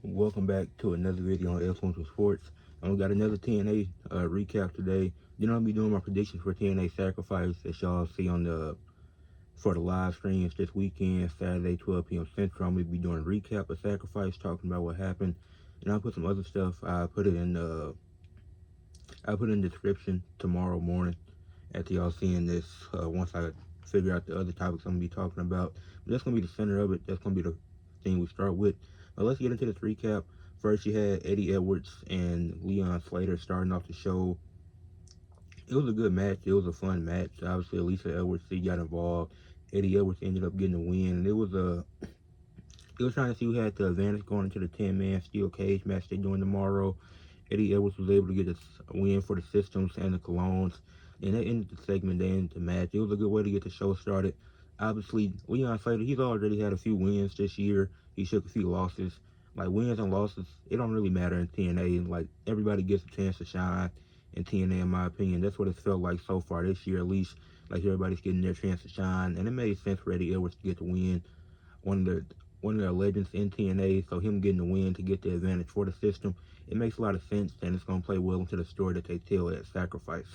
Welcome back to another video on Influential Sports. We got another TNA recap today. I'll be doing my predictions for TNA Sacrifice that y'all see on for the live streams this weekend, Saturday 12 p.m. Central. I'm gonna be doing a recap of Sacrifice, talking about what happened, and I'll put some other stuff. I'll put in the description tomorrow morning after y'all seeing this. Once I figure out the other topics I'm gonna be talking about, but that's gonna be the center of it. That's gonna be the thing we start with. Let's get into this recap. First, you had Eddie Edwards and Leon Slater starting off the show. It was a good match. It was a fun match. Obviously, Lisa Edwards, she got involved. Eddie Edwards ended up getting a win. And it was trying to see who had the advantage going into the 10-man steel cage match they're doing tomorrow. Eddie Edwards was able to get a win for the Systems and the Colognes. And that ended the segment. They ended the match. It was a good way to get the show started. Obviously, Leon Slater, he's already had a few wins this year. He shook a few losses. Like, wins and losses, it don't really matter in TNA. Like, everybody gets a chance to shine in TNA, in my opinion. That's what it's felt like so far this year, at least. Like, everybody's getting their chance to shine. And it made sense for Eddie Edwards to get the win. One of their legends in TNA, so him getting the win to get the advantage for the system, it makes a lot of sense, and it's going to play well into the story that they tell at Sacrifice.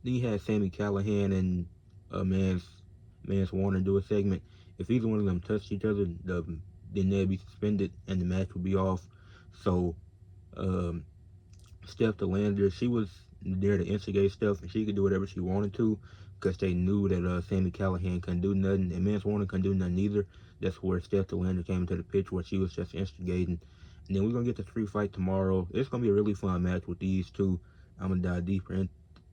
Then you had Sami Callihan and Mance Warner do a segment. If either one of them touched each other, then they'd be suspended and the match would be off. So Steph the Lander, she was there to instigate stuff, and she could do whatever she wanted to, because they knew that Sami Callihan couldn't do nothing, and Mance Warner couldn't do nothing either. That's where Steph the Lander came into the picture, where she was just instigating. And then we're going to get the street fight tomorrow. It's going to be a really fun match with these two. I'm going to dive deeper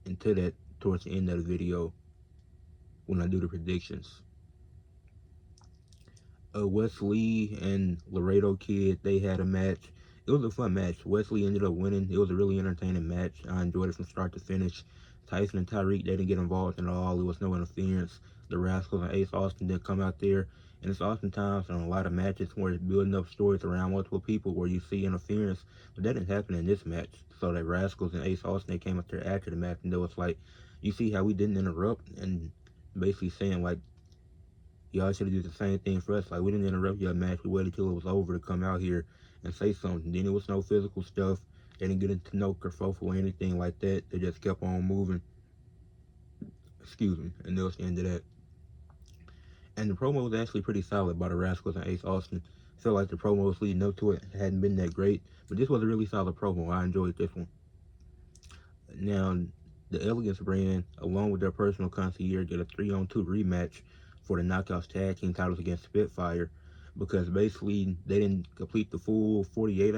into that towards the end of the video when I do the predictions. Wesley and Laredo Kid, they had a match. It was a fun match. Wesley ended up winning. It was a really entertaining match. I enjoyed it from start to finish. Tyson and Tyreek, they didn't get involved at all. There was no interference. The Rascals and Ace Austin didn't come out there. And it's oftentimes in a lot of matches where it's building up stories around multiple people where you see interference. But that didn't happen in this match. So the Rascals and Ace Austin, they came up there after the match, and it was like, you see how we didn't interrupt, and basically saying, like, y'all should have did the same thing for us. Like, we didn't interrupt your match. We waited till it was over to come out here and say something. Then it was no physical stuff. They didn't get into no kerfuffle or anything like that. They just kept on moving. Excuse me. And that was the end of that. And the promo was actually pretty solid by the Rascals and Ace Austin. I felt like the promos leading up to it hadn't been that great, but this was a really solid promo. I enjoyed this one. Now, the Elegance brand, along with their personal concierge, did a 3-on-2 rematch for the Knockouts Tag Team titles against Spitfire, because basically they didn't complete the full 48.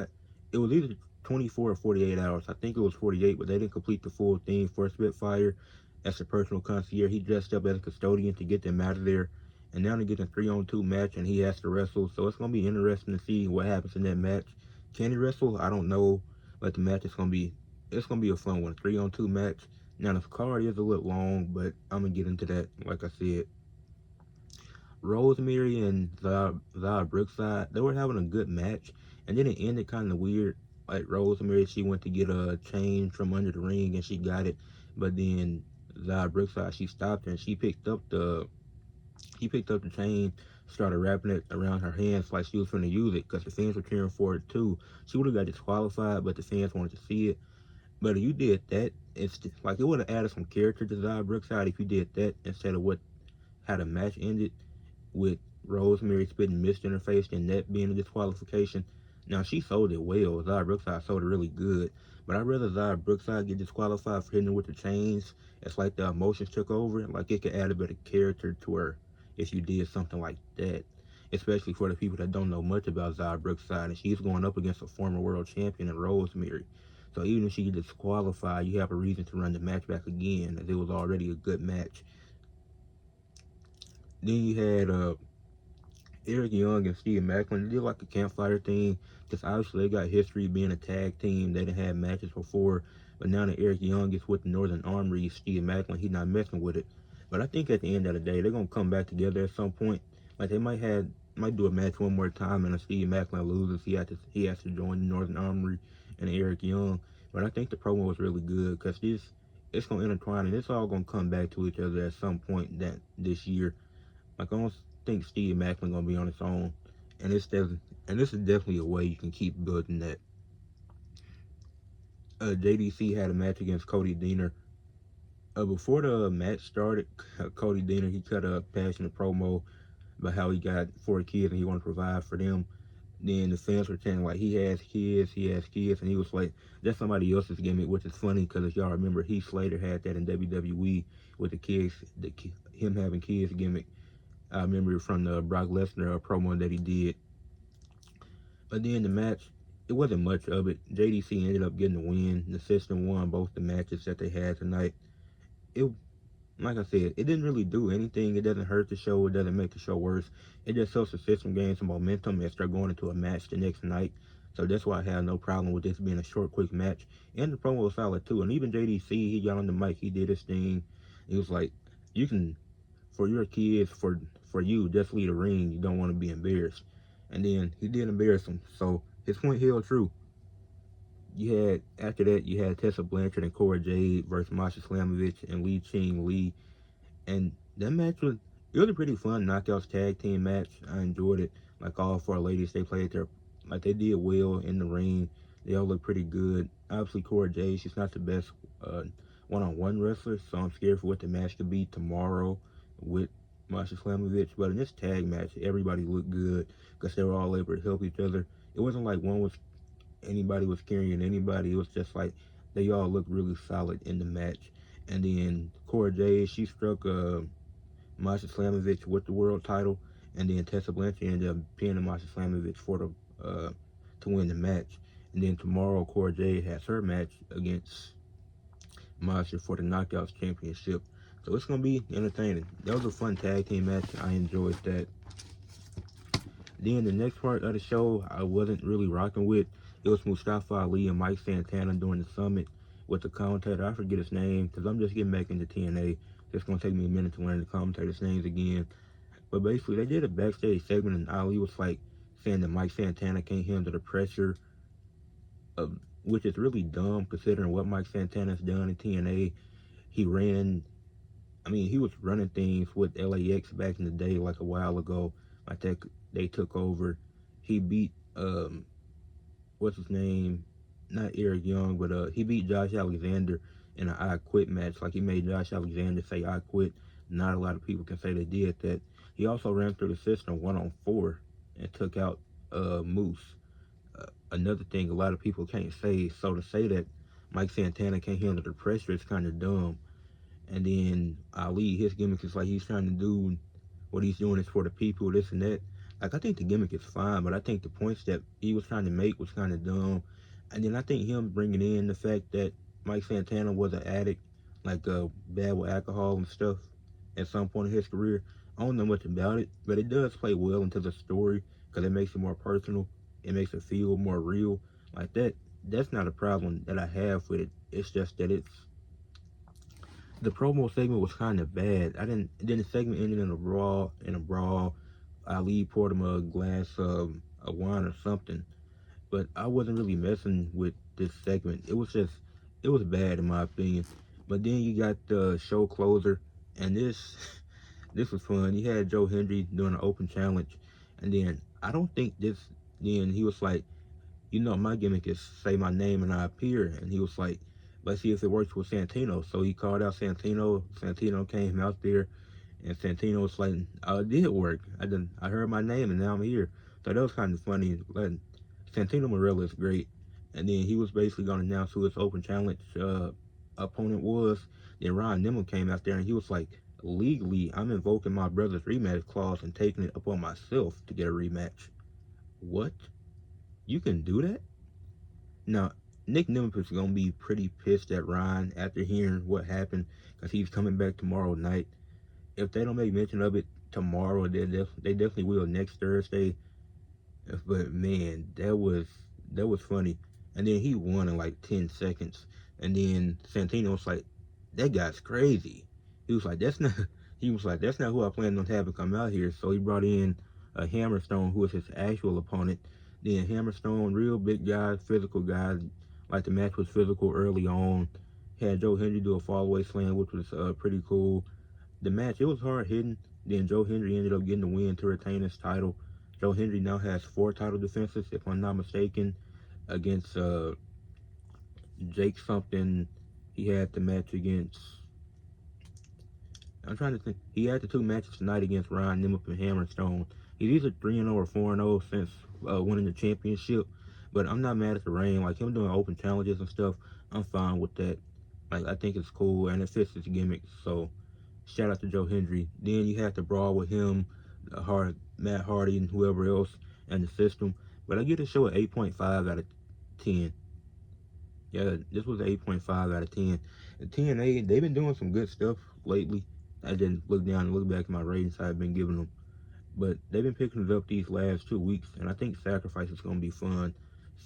It was either 24 or 48 hours. I think it was 48, but they didn't complete the full thing for Spitfire. As a personal concierge, he dressed up as a custodian to get them out of there. And now they're getting a 3-on-2 match, and he has to wrestle. So it's going to be interesting to see what happens in that match. Can he wrestle? I don't know. But the match is going to be, it's going to be a fun one. A 3-on-2 match. Now, the card is a little long, but I'm going to get into that, like I said. Rosemary and Zara Brookside, they were having a good match, and then it ended kind of weird. Like, Rosemary, she went to get a chain from under the ring, and she got it, but then Zara Brookside, she stopped her, and she picked up the chain, started wrapping it around her hands like she was going to use it, because the fans were cheering for it too. She would have got disqualified, but the fans wanted to see it. But if you did that, it's like, it would have added some character to Zara Brookside if you did that instead of how the match ended, with Rosemary spitting mist in her face and that being a disqualification. Now, she sold it well. Zara Brookside sold it really good. But I'd rather Zara Brookside get disqualified for hitting her with the chains. It's like the emotions took over. Like, it could add a bit of character to her if you did something like that. Especially for the people that don't know much about Zara Brookside. And she's going up against a former world champion in Rosemary. So even if she gets disqualified, you have a reason to run the match back again, as it was already a good match. Then you had Eric Young and Steve Macklin. They did like a campfire thing, because obviously they got history being a tag team. They didn't have matches before, but now that Eric Young is with the Northern Armory, Steve Macklin, he's not messing with it. But I think at the end of the day, they're gonna come back together at some point. Like, they might do a match one more time, and if Steve Macklin loses, he has to join the Northern Armory and Eric Young. But I think the promo was really good, because it's gonna intertwine, and it's all gonna come back to each other at some point this year. Like, I don't think Steve Macklin gonna be on his own and and this is definitely a way you can keep building that. JDC had a match against Cody Deaner. Before the match started, Cody Deaner, he cut a passionate promo about how he got 4 kids and he wanted to provide for them. Then the fans were saying like he has kids, and he was like, that's somebody else's gimmick, which is funny because if y'all remember, Heath Slater had that in WWE with the kids, him having kids gimmick. I remember from the Brock Lesnar promo that he did. But then the match, it wasn't much of it. JDC ended up getting the win. The system won both the matches that they had tonight. It, like I said, it didn't really do anything. It doesn't hurt the show. It doesn't make the show worse. It just helps the system gain some momentum and start going into a match the next night. So that's why I have no problem with this being a short, quick match. And the promo was solid too. And even JDC, he got on the mic, he did his thing. He was like, you can, for your kids, for you, just leave the ring. You don't want to be embarrassed. And then he did embarrass him. So his point held true. After that, you had Tessa Blanchard and Cora Jade versus Masha Slamovich and Lee Ching Lee. And that match it was a pretty fun knockouts tag team match. I enjoyed it. Like all 4 ladies, they played like they did well in the ring. They all look pretty good. Obviously, Cora Jade, she's not the best one-on-one wrestler, so I'm scared for what the match could be tomorrow with Masha Slamovich. But in this tag match, everybody looked good because they were all able to help each other. It wasn't like anybody was carrying anybody. It was just like they all looked really solid in the match. And then Cora Jade, she struck Masha Slamovich with the world title, and then Tessa Blanchard ended up pinning Masha Slamovich for the to win the match. And then tomorrow, Cora Jade has her match against Masha for the Knockouts Championship. So it's gonna be entertaining. That was a fun tag team match. I enjoyed that. Then the next part of the show, I wasn't really rocking with. It was Mustafa Ali and Mike Santana during the summit with the commentator. I forget his name because I'm just getting back into TNA. It's going to take me a minute to learn the commentator's names again. But basically, they did a backstage segment, and Ali was like saying that Mike Santana can't handle the pressure, which is really dumb considering what Mike Santana's done in TNA. He ran, he was running things with LAX back in the day, like a while ago. Like that, they took over. He beat what's his name? Not Eric Young, but he beat Josh Alexander in an I Quit match. Like he made Josh Alexander say I quit. Not a lot of people can say they did that. He also ran through the system 1-on-4 and took out Moose. Another thing a lot of people can't say. So to say that Mike Santana can't handle the pressure is kind of dumb. And then Ali, his gimmick is like he's trying to do what he's doing is for the people, this and that. Like I think the gimmick is fine, but I think the points that he was trying to make was kind of dumb. And then I think him bringing in the fact that Mike Santana was an addict, like bad with alcohol and stuff, at some point in his career. I don't know much about it, but it does play well into the story because it makes it more personal. It makes it feel more real. Like that. That's not a problem that I have with it. It's just that the promo segment was kind of bad. Then the segment ended in a brawl. Ali poured him a glass of a wine or something. But I wasn't really messing with this segment. It was bad in my opinion. But then you got the show closer, and this was fun. You had Joe Hendry doing an open challenge, and then I don't think this. Then he was like, my gimmick is say my name and I appear, and he was like, let's see if it works with Santino. So he called out Santino. Santino came out there, and Santino was like, "Oh, it did work. I heard my name, and now I'm here." So that was kind of funny. Like, Santino Marella is great, and then he was basically going to announce who his open challenge opponent was. Then Ron Nimmo came out there, and he was like, "Legally, I'm invoking my brother's rematch clause and taking it upon myself to get a rematch." What? You can do that? Now, Nick Nemeth is going to be pretty pissed at Ryan after hearing what happened because he's coming back tomorrow night. If they don't make mention of it tomorrow, they definitely will next Thursday. But man, that was funny. And then he won in like 10 seconds. And then Santino was like, that guy's crazy. He was like, that's not he was like, that's not who I planned on having come out here. So he brought in a Hammerstone, who was his actual opponent. Then Hammerstone, real big guy, physical guy. Like the match was physical early on. Had Joe Hendry do a fallaway slam, which was pretty cool. The match, it was hard hitting. Then Joe Hendry ended up getting the win to retain his title. Joe Hendry now has 4 title defenses, if I'm not mistaken, against Jake something. He had the match against. I'm trying to think. He had the 2 matches tonight against Ryan Nemeth and Hammerstone. He's either 3-0 or 4-0 since winning the championship. But I'm not mad at the reign. Like him doing open challenges and stuff, I'm fine with that. Like I think it's cool and it fits his gimmick. So shout out to Joe Hendry. Then you had to brawl with him, Matt Hardy, and whoever else in the system. But I get a show at 8.5 out of 10. Yeah, this was an 8.5 out of 10. And TNA, they've been doing some good stuff lately. I didn't look down and look back at my ratings I've been giving them. But they've been picking it up these last 2 weeks, and I think Sacrifice is going to be fun.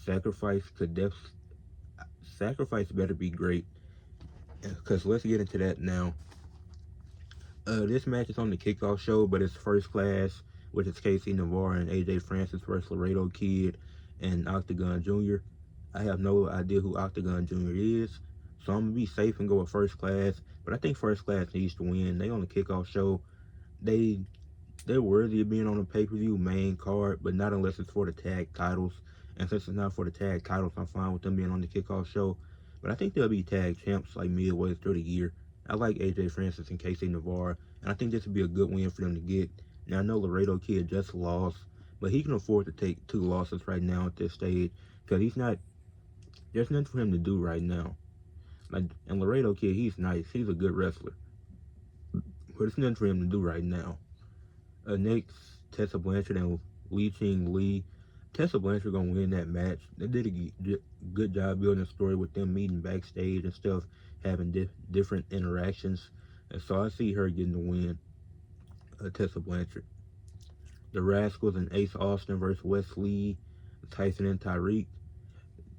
Sacrifice could Sacrifice better be great. Because let's get into that now. This match is on the kickoff show, but it's first class, which is Casey Navarre and AJ Francis versus Laredo Kid and Octagon Jr. I have no idea who Octagon Jr. is, so I'm gonna be safe and go with first class. But I think first class needs to win. They on the kickoff show. They they're worthy of being on the pay-per-view main card, but not unless it's for the tag titles. And since it's not for the tag titles, I'm fine with them being on the kickoff show. But I think they'll be tag champs like midway through the year. I like AJ Francis and Casey Navarre, and I think this would be a good win for them to get. Now I know Laredo Kid just lost, but he can afford to take 2 losses right now at this stage because he's not. There's nothing for him to do right now. Like, and Laredo Kid, he's nice. He's a good wrestler, but there's nothing for him to do right now. Next, Tessa Blanchard and Lee Ching Lee. Tessa Blanchard gonna win that match. They did a good job building a story with them meeting backstage and stuff, having different interactions, and so I see her getting the win. Tessa Blanchard. The Rascals and Ace Austin versus Wes Lee, Tyson and Tyreek.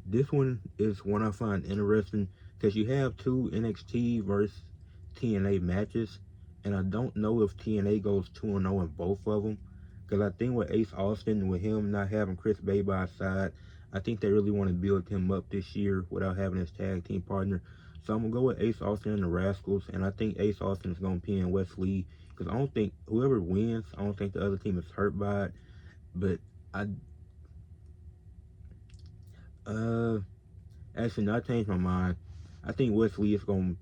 This one is one I find interesting because you have 2 NXT versus TNA matches, and I don't know if TNA goes 2-0 in both of them. Because I think with Ace Austin, with him not having Chris Bay by his side, I think they really want to build him up this year without having his tag team partner. So I'm going to go with Ace Austin and the Rascals, and I think Ace Austin is going to pin Wes Lee. Because I don't think, whoever wins, I don't think the other team is hurt by it. But actually, no, I changed my mind. I think Wes Lee is going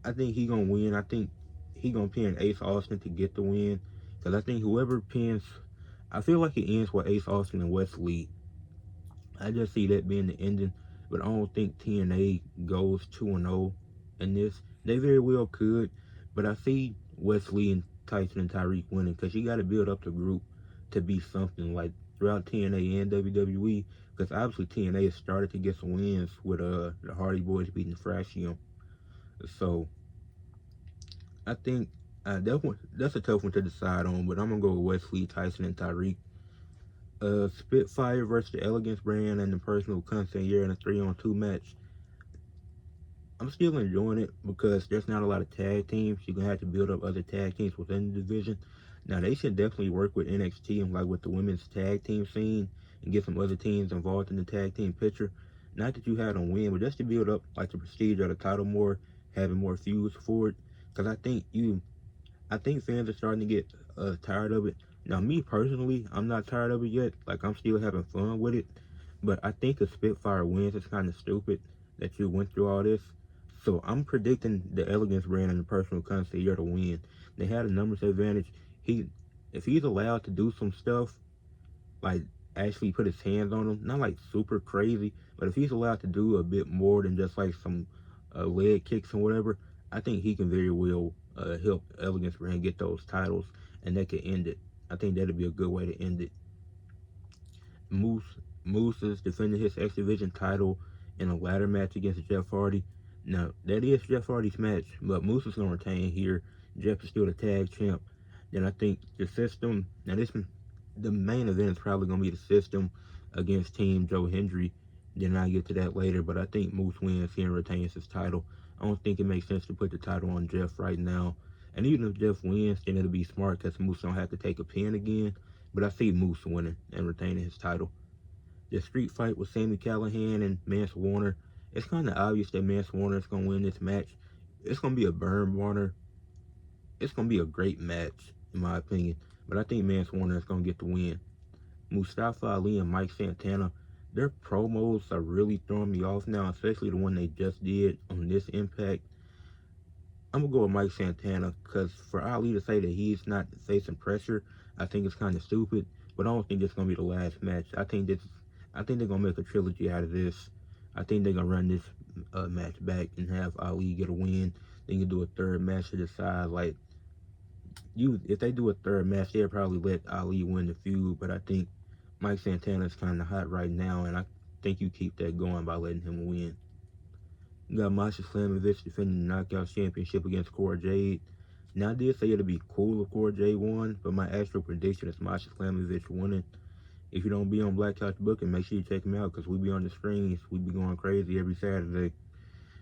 to, I think he going to win. I think he going to pin Ace Austin to get the win. Because I think whoever pins, I feel like it ends with Ace Austin and Wes Lee. I just see that being the ending. But I don't think TNA goes 2-0 in this. They very well could. But I see Wes Lee and Tyson and Tyreek winning. Because you got to build up the group to be something like throughout TNA and WWE. Because obviously TNA has started to get some wins with the Hardy Boys beating Fraction. So I think that's a tough one to decide on, but I'm gonna go with Wes Lee, Tyson, and Tyreek. Spitfire versus the Elegance brand and the Personal Consigliere in a 3-on-2 match. I'm still enjoying it because there's not a lot of tag teams. You're gonna have to build up other tag teams within the division. Now they should definitely work with NXT and like with the women's tag team scene and get some other teams involved in the tag team picture. Not that you had them win, but just to build up like the prestige of the title more, having more feuds for it. Because I think fans are starting to get tired of it. Now, me personally, I'm not tired of it yet. Like, I'm still having fun with it. But I think if Spitfire wins, it's kind of stupid that you went through all this. So I'm predicting the Elegance brand and the Personal Consigliere to win. They had a numbers advantage. If he's allowed to do some stuff, like actually put his hands on them, not like super crazy, but if he's allowed to do a bit more than just like some leg kicks and whatever, I think he can very well help Elegance brand get those titles, and that could end it. I think that'd be a good way to end it. Moose is defending his X Division title in a ladder match against Jeff Hardy. Now that is Jeff Hardy's match, but Moose is gonna retain here. Jeff is still the tag champ. Then I think the system. Now the main event is probably gonna be the system against Team Joe Hendry. Then I'll get to that later, but I think Moose wins here and retains his title. I don't think it makes sense to put the title on Jeff right now. And even if Jeff wins, then it'll be smart because Moose don't have to take a pin again. But I see Moose winning and retaining his title. The street fight with Sami Callihan and Mance Warner. It's kind of obvious that Mance Warner is going to win this match. It's going to be a burn Warner. It's going to be a great match, in my opinion. But I think Mance Warner is going to get the win. Mustafa Ali and Mike Santana, their promos are really throwing me off now, especially the one they just did on this Impact. I'm gonna go with Mike Santana because for Ali to say that he's not facing pressure, I think it's kind of stupid. But I don't think it's gonna be the last match. I think they're gonna make a trilogy out of this. I think they're gonna run this match back and have Ali get a win. Then you do a third match to decide. Like if they do a third match, they'll probably let Ali win the feud. But I think Mike Santana's kind of hot right now, and I think you keep that going by letting him win. You got Masha Slamovich defending the Knockout Championship against Cora Jade. Now, I did say it'd be cool if Cora Jade won, but my actual prediction is Masha Slamovich winning. If you don't be on Black Couch Booking, make sure you check me out because we be on the screens. We be going crazy every Saturday.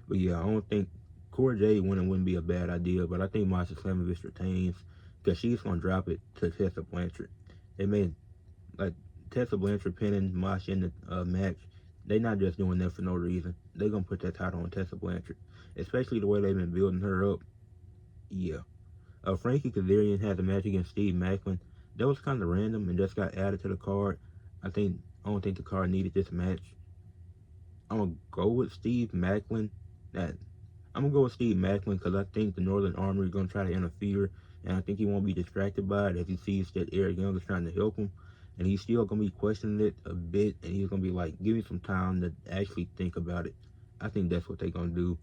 But yeah, I don't think Cora Jade winning wouldn't be a bad idea, but I think Masha Slamovich retains because she's going to drop it to Tessa Blanchard. They made, like, Tessa Blanchard pinning Masha in the match. They not just doing that for no reason. They gonna put that title on Tessa Blanchard, especially the way they've been building her up. Yeah. Frankie Kazarian had a match against Steve Macklin. That was kind of random and just got added to the card. I don't think the card needed this match. I'm gonna go with Steve Macklin. I'm gonna go with Steve Macklin because I think the Northern Army is gonna try to interfere, and I think he won't be distracted by it as he sees that Eric Young is trying to help him, and he's still gonna be questioning it a bit, and he's gonna be like, give me some time to actually think about it. I think that's what they're gonna do.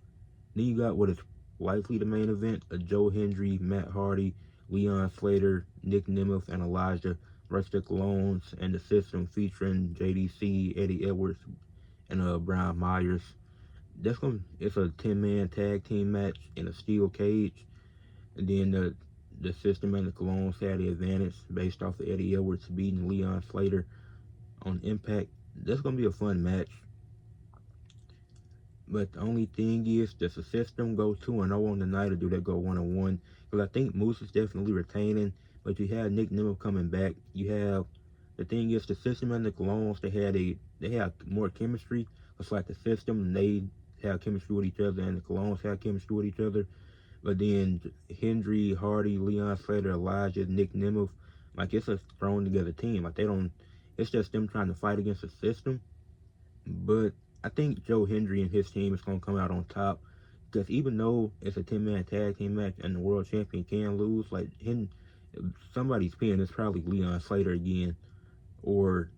Then you got what is likely the main event: Joe Hendry, Matt Hardy, Leon Slater, Nick Nemeth, and Elijah versus the Colones and the System, featuring JDC, Eddie Edwards, and Brian Myers. It's a 10-man tag team match in a steel cage, and then the System and the Colones had the advantage based off of Eddie Edwards beating Leon Slater on Impact. That's gonna be a fun match. But the only thing is, does the System go 2-0 on the night, or do they go 1-1? Because I think Moose is definitely retaining, but you have Nick Nemeth coming back. The thing is, the System and the Colones, they have more chemistry. It's like the System, they have chemistry with each other, and the Colones have chemistry with each other. But then Hendry, Hardy, Leon Slater, Elijah, Nick Nemeth, like it's a thrown together team. Like it's just them trying to fight against the System. But I think Joe Hendry and his team is going to come out on top. Because even though it's a 10-man tag team match and the world champion can lose, like somebody's pin is probably Leon Slater again. Or,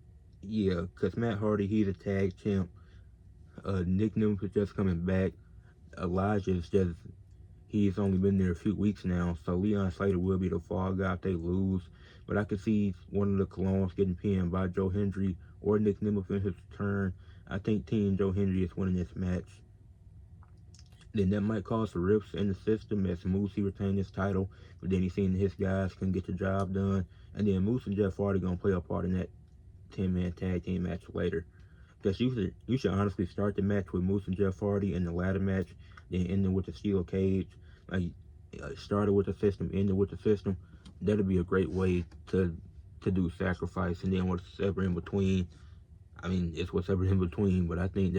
yeah, because Matt Hardy, he's a tag champ. Nick Nemeth is just coming back. Elijah is he's only been there a few weeks now. So Leon Slater will be the fall guy if they lose. But I could see one of the Colones getting pinned by Joe Hendry or Nick Nemeth in his turn. I think Team Joe Hendry is winning this match. Then that might cause some rifts in the System as Moose, he retained his title, but then he seen his guys can get the job done. And then Moose and Jeff Hardy gonna play a part in that 10-man tag team match later. Because you should honestly start the match with Moose and Jeff Hardy in the ladder match, then end it with the steel cage. Like started with the System, ended with the System. That'd be a great way to do Sacrifice, and then whatever in between. I mean, it's whatever in between, but I think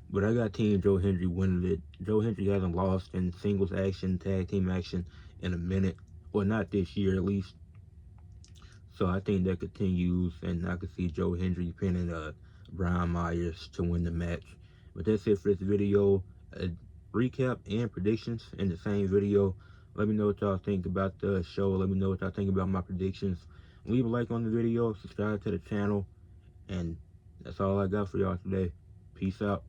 but I got Team Joe Hendry winning it. Joe Hendry hasn't lost in singles action, tag team action in a minute, or not this year at least. So I think that continues, and I could see Joe Hendry pinning Brian Myers to win the match. But that's it for this video. Recap and predictions in the same video. Let me know what y'all think about the show. Let me know what y'all think about my predictions. Leave a like on the video, subscribe to the channel, and that's all I got for y'all today. Peace out.